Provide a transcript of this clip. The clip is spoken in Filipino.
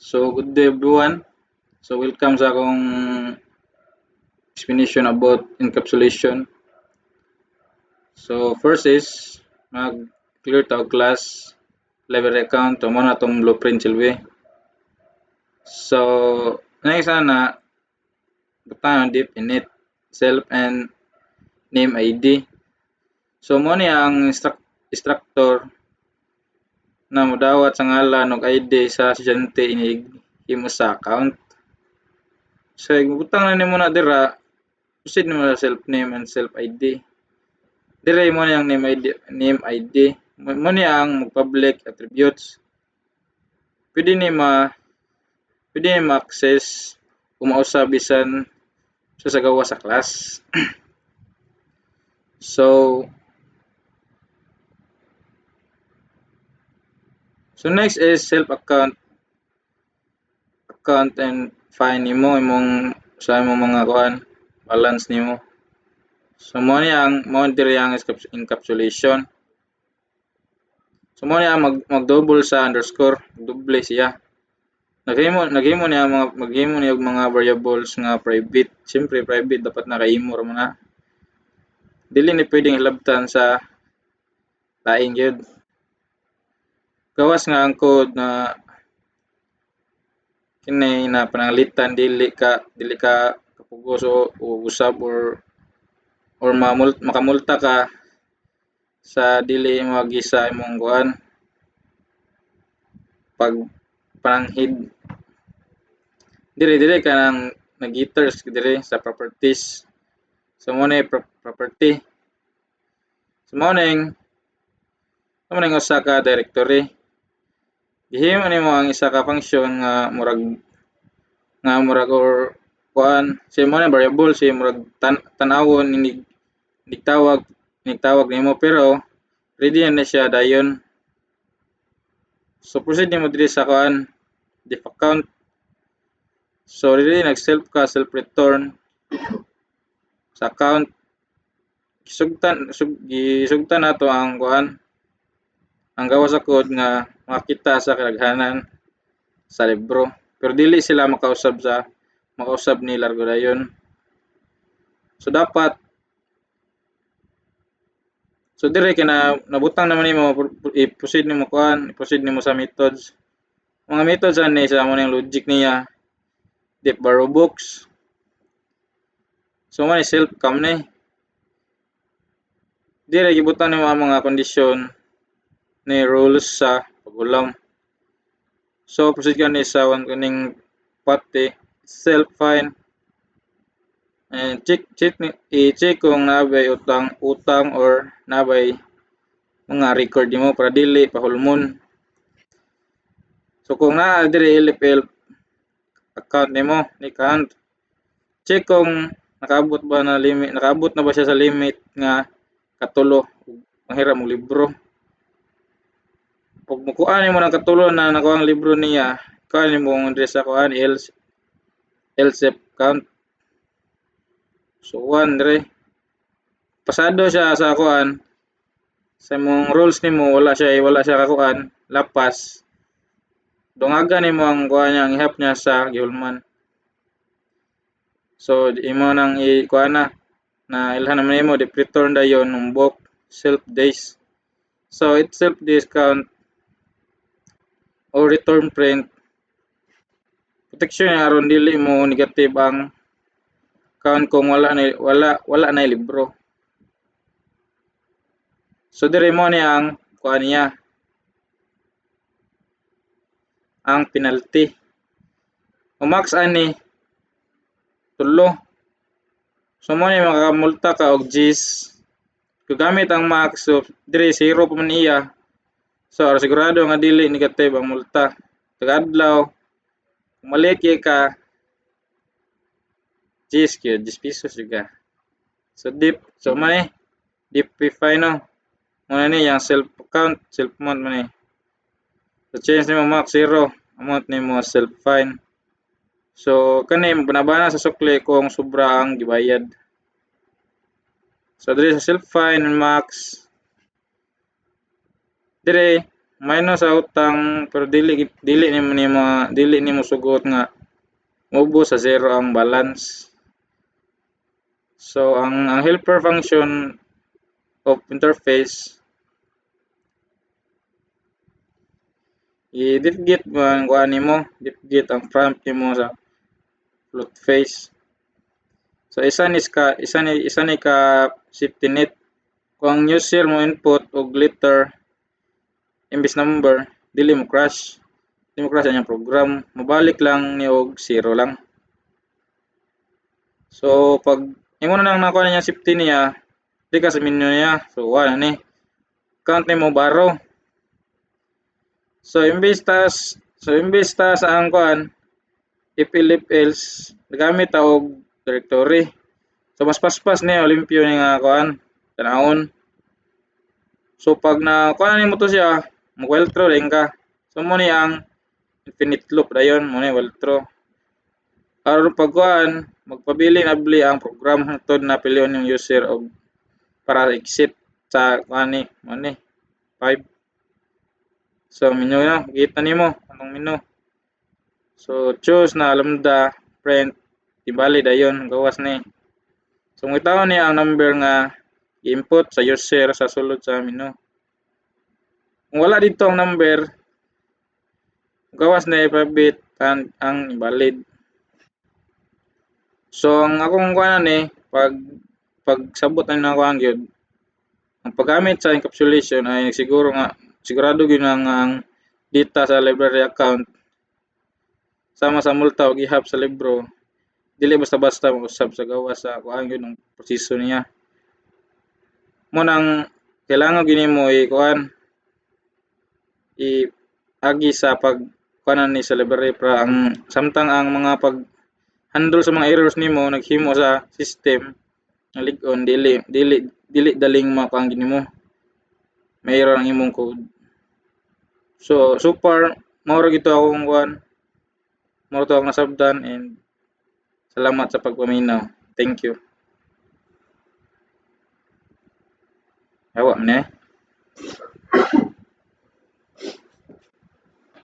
So, good day everyone. So, welcome sa akong explanation about encapsulation. So, first is mag-clear tao class level account o muna itong blueprint silbi. So, next na butang deep init self and name ID. So, muna ang instructor na mudawat sa ngalan og ID sa estudyante inig imo sa account. So, butang na nimo na dira proceed nimo sa self name and self ID. Dire mo yang name ID. Mo ni ang public attributes. Pwede ni ma-access kung mausa bisan sa sagawa sa class. So next is self account and find nimo imong sa imong mga kuan balance nimo. So mo ni ang encapsulation. So mo ni ang mag-double sa underscore, double siya. Naghimo niya og mga variables nga private. Siyempre private dapat nakaimo ra man na. Dili ni pwedeng hilabtan sa lain gyud. Gawas nga ang code na kini na pananglitan dili ka kapugos o usab or makamulta ka sa dili mo gisa imong kuan pag pananghid dire ka nang nag-ethers dire sa properties. So mo na property. So mo na usa ka directory. Gihimo nimo ang isa ka function nga murag or kuan say mo na variable say murag tan-awon nigtawag nimo pero ready na siya dayon. So proceed nimo diri sa kuan diff account. So diri nag self return sa account gisugtan nato ang kuan ang gawas sa code nga makita sa kadaghanan sa libro pero dili sila makausab ni largo dayon. So dapat dire kay nabutang naman nimo i-proceed nimo sa methods. Mga methods ani sa amo ning logic niya deep borrow books. So man self cam ni. Dire gibutang nimo ang mga kondisyon ni rules sa pagulam. So proceed ka ni sa kaning pati self find and i-check kung nabay utang or nabay mga record nimo para dili pahulmon. So kung naa diri LFL account nimo ni account check kung nakaabot na ba siya sa limit nga katulo manghiram og libro. Pag mukuan nimo ng katulo na nakuha ang libro niya kuan nimo diri sa kuan else account. So 1 dire pasado siya sa kuan sa imong rules nimo wala siya kakuan lapas dungaga nimo ang kuan niya ang ihap niya sa gihulman. So imo nang kuan na ilhan naman nimo di return dayon ng book self days. So it self discount or return print protection aron dili mo negative ang account kung wala na libro. So dire mo ni ang kuan niya ang penalty. O max ani tulo. So mo ni makamulta ka og Gs. Kung gamit ang max so dire 0 pa man iya. So sigurado nga dili negative ang multa. Tagadlaw kung maliki ka Gs 10 pesos juga. So deep P5 no. Muna ni yang self account, self amount man ni. So change nimo max 0, amount nimo self find. So kani banabana sa sukli kung sobra ang gibayad. So diri sa self find max dire minus sa utang pero dili nimo sugot nga maubos sa zero ang balance. So ang helper function of interface i-dipgit mo ang kuan nimo, dipgit ang prompt nimo sa float face. So isa ni ka safety net kung ang user mo input og letter imbis number dili mo crash ang program, mabalik lang ni og 0 lang. So pag imo na lang nakuha niya safety niya, di ka sa menu niya. So wala ni. Count mo baro. So imbis tas ang kuan if else nagamit ta og directory. So mas paspas ni Olympio ni nga kuan tanawon. So pag na kuan nimo to siya, mag-well through rin ka. So mo ni ang infinite loop dayon mo ni well through. Aron pag kuan magpabili na bili ang program hangtod na pilion yung user og para exit sa kuan ni mo ni 5. So menu na kita nimo anong menu. So choose na lambda print ibali dayon gawas ni. So ngitaw ni ang number nga i-input sa user sa sulod sa menu. Kung wala dito ang number, gawas na i-bit ang invalid. So ang akong kuan ni pagsabot na nakuha gyud ang paggamit sa encapsulation ay sigurado gyud ang data sa library account sama sa multa o gihap sa libro dili basta-basta mag-usab sa gawas sa kuan gyud ang proseso niya. Mo nang kailangan gini mo i-kuan agi sa pagkuanan ni sa library para ang samtang ang mga pag handle sa mga errors nimo naghimo sa system nga lig-on dili daling makuan gini mo may error ang imong code. So far mao ra gito akong kuan mao to akong nasabdan and salamat sa pagpaminaw. Thank you. Awa man eh.